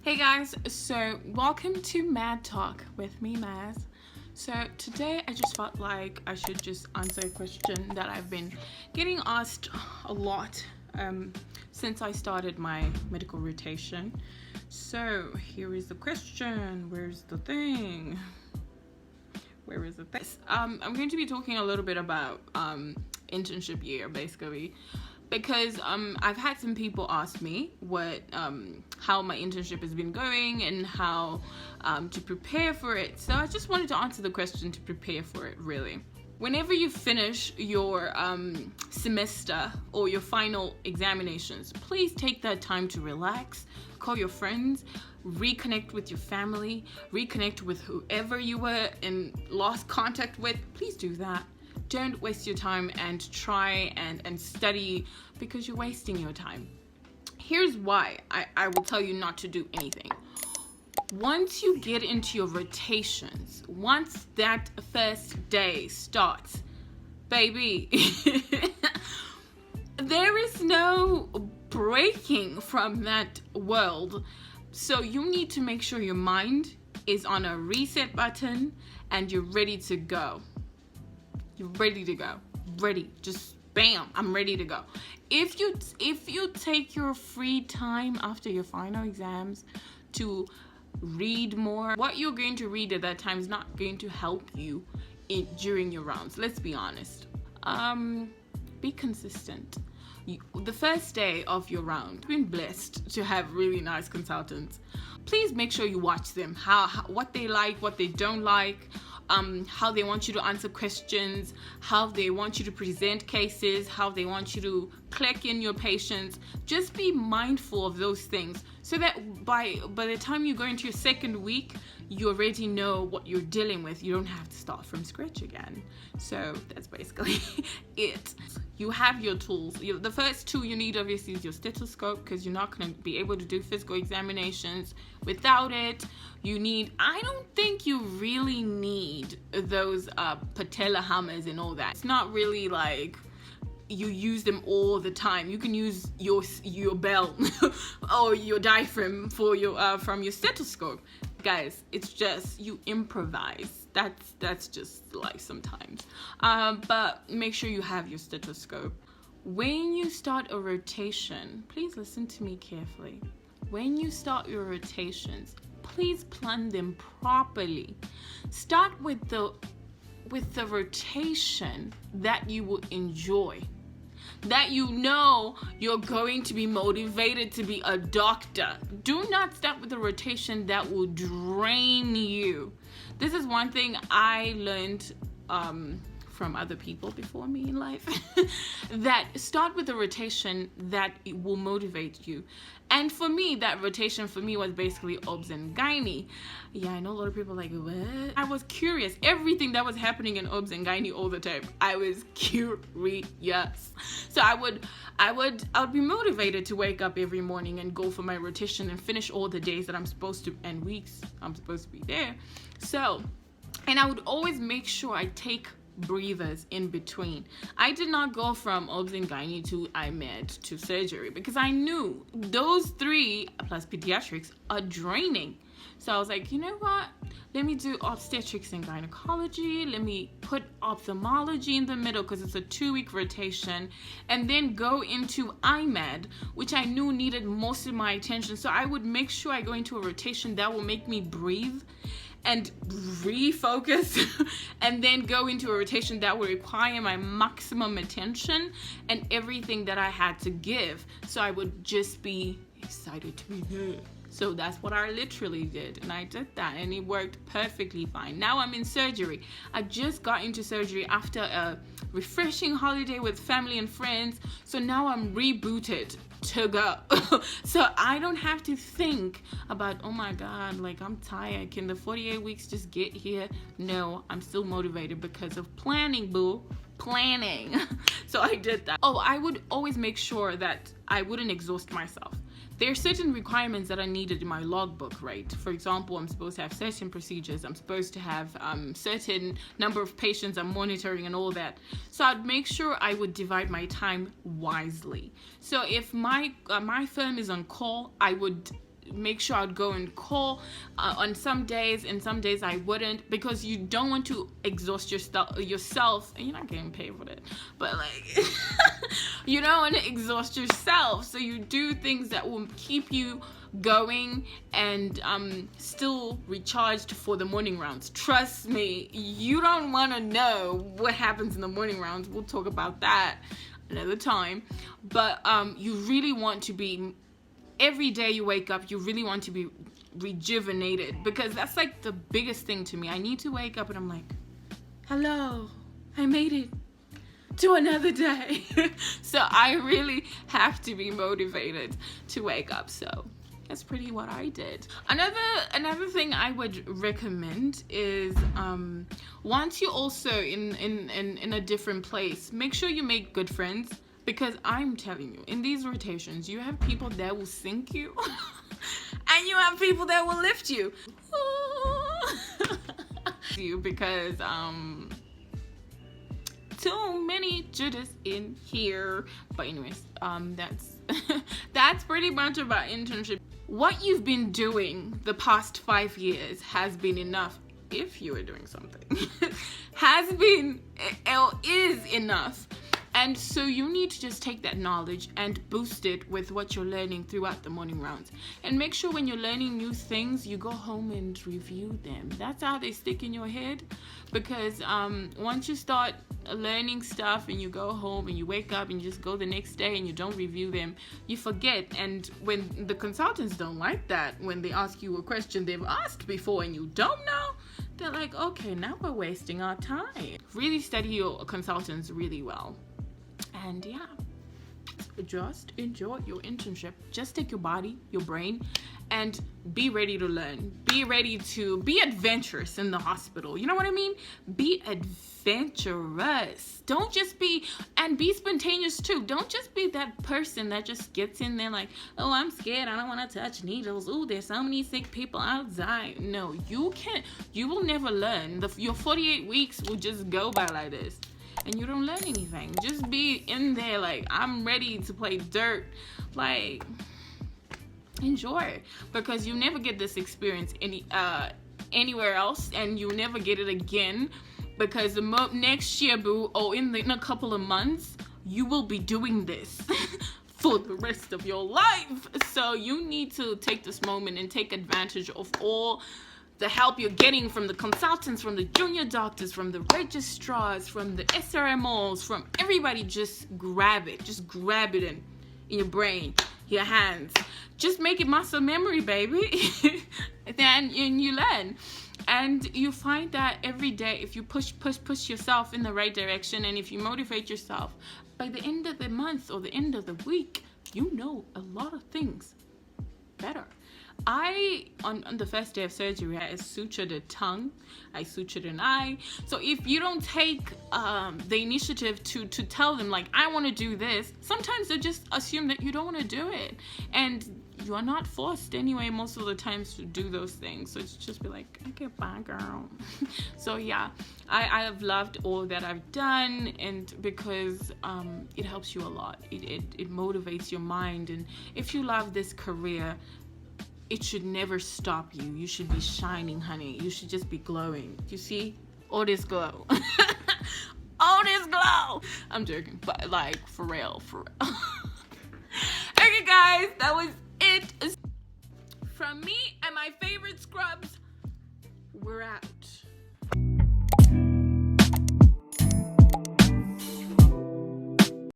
Hey guys, so welcome to Mad Talk with me, Maz. So today I just felt like I should just answer a question that I've been getting asked a lot since I started my medical rotation. So here is the question. Where's the thing? Where is the thing? I'm going to be talking a little bit about internship year, basically. Because I've had some people ask me how my internship has been going and how to prepare for it. So I just wanted to answer the question to prepare for it, really. Whenever you finish your semester or your final examinations, please take that time to relax, call your friends, reconnect with your family, reconnect with whoever you were in lost contact with. Please do that. Don't waste your time and try and study because you're wasting your time. Here's why I will tell you not to do anything. Once you get into your rotations, once that first day starts, baby, there is no breaking from that world. So you need to make sure your mind is on a reset button and you're ready to go. You're ready to go. Ready. Just bam, I'm ready to go. If you take your free time after your final exams to read more, what you're going to read at that time is not going to help you during your rounds. Let's be honest. Be consistent. The first day of your round, been blessed to have really nice consultants. Please make sure you watch them. What they like, what they don't like. How they want you to answer questions, how they want you to present cases, how they want you to click in your patients. Just be mindful of those things so that by the time you go into your second week, you already know what you're dealing with. You don't have to start from scratch again. So that's basically it. You have your tools. The first two you need obviously is your stethoscope, because you're not going to be able to do physical examinations without it. I don't think you really need those patella hammers and all that. It's not really like you use them all the time. You can use your bell or your diaphragm for from your stethoscope. Guys, it's just you improvise. That's just life sometimes. But make sure you have your stethoscope. When you start a rotation, please listen to me carefully. When you start your rotations, please plan them properly. Start with the rotation that you will enjoy, that you know you're going to be motivated to be a doctor. Do not start with a rotation that will drain you. This is one thing I learned from other people before me in life, that start with a rotation that will motivate you. And for me, that rotation for me was basically obs and gynae. Yeah, I know a lot of people are like, what? I was curious. Everything that was happening in obs and gynae all the time, I was curious. So I would be motivated to wake up every morning and go for my rotation and finish all the days that I'm supposed to, and weeks I'm supposed to be there. So, and I would always make sure I take breathers in between. I did not go from obs and gynae to IMED to surgery because I knew those three plus pediatrics are draining. So I was like, you know what? Let me do obstetrics and gynecology. Let me put ophthalmology in the middle because it's a 2-week rotation, and then go into IMED, which I knew needed most of my attention. So I would make sure I go into a rotation that will make me breathe and refocus, and then go into a rotation that will require my maximum attention and everything that I had to give. So I would just be excited to be there. So that's what I literally did, and I did that, and it worked perfectly fine. Now I'm in surgery. I just got into surgery after a refreshing holiday with family and friends, so now I'm rebooted to go. So I don't have to think about, oh my god, like I'm tired, can the 48 weeks just get here? No, I'm still motivated because of planning, boo. Planning. So I did that. Oh, I would always make sure that I wouldn't exhaust myself. There are certain requirements that are needed in my logbook, right? For example, I'm supposed to have certain procedures. I'm supposed to have certain number of patients I'm monitoring and all that. So I'd make sure I would divide my time wisely. So if my firm is on call, I would make sure I'd go and call on some days, and some days I wouldn't, because you don't want to exhaust yourself, and you're not getting paid for it, but like you don't want to exhaust yourself, so you do things that will keep you going and still recharged for the morning rounds. Trust me, you don't want to know what happens in the morning rounds. We'll talk about that another time, but you really want to be, every day you wake up, you really want to be rejuvenated, because that's like the biggest thing to me. I need to wake up and I'm like, hello, I made it to another day. So I really have to be motivated to wake up. So that's pretty what I did. Another thing I would recommend is once you're also in a different place, make sure you make good friends, because I'm telling you, in these rotations, you have people that will sink you and you have people that will lift you. Because too many Judas in here. But anyways, that's pretty much about internship. What you've been doing the past 5 years has been enough, if you are doing something, has been or is enough. And so you need to just take that knowledge and boost it with what you're learning throughout the morning rounds. And make sure when you're learning new things, you go home and review them. That's how they stick in your head. Because once you start learning stuff and you go home and you wake up and you just go the next day and you don't review them, you forget. And when the consultants don't like that, when they ask you a question they've asked before and you don't know, they're like, okay, now we're wasting our time. Really study your consultants really well. And yeah, just enjoy your internship. Just take your body, your brain, and be ready to learn. Be ready to be adventurous in the hospital. You know what I mean? Be adventurous. Don't just be, and be spontaneous too. Don't just be that person that just gets in there like, oh, I'm scared, I don't want to touch needles. Oh, there's so many sick people outside. No, you will never learn. Your 48 weeks will just go by like this. And you don't learn anything. Just be in there like, I'm ready to play dirt. Like, enjoy it, because you never get this experience anywhere else, and you never get it again, because next year, boo, or in a couple of months, you will be doing this for the rest of your life. So you need to take this moment and take advantage of all the help you're getting from the consultants, from the junior doctors, from the registrars, from the SRMOs, from everybody. Just grab it. Just grab it in your brain, your hands. Just make it muscle memory, baby. And you learn. And you find that every day, if you push yourself in the right direction, and if you motivate yourself, by the end of the month or the end of the week, you know a lot of things better. On the first day of surgery, I sutured a tongue, I sutured an eye. So if you don't take the initiative to tell them, like, I want to do this, sometimes they just assume that you don't want to do it. And you are not forced anyway most of the times to do those things. So it's just be like, okay, bye, girl. So yeah, I have loved all that I've done, and because it helps you a lot. It motivates your mind. And if you love this career, it should never stop you. You should be shining, honey. You should just be glowing. You see? All this glow. All this glow. I'm joking, but like, for real. Okay, guys, that was it. From me and my favorite scrubs, we're out.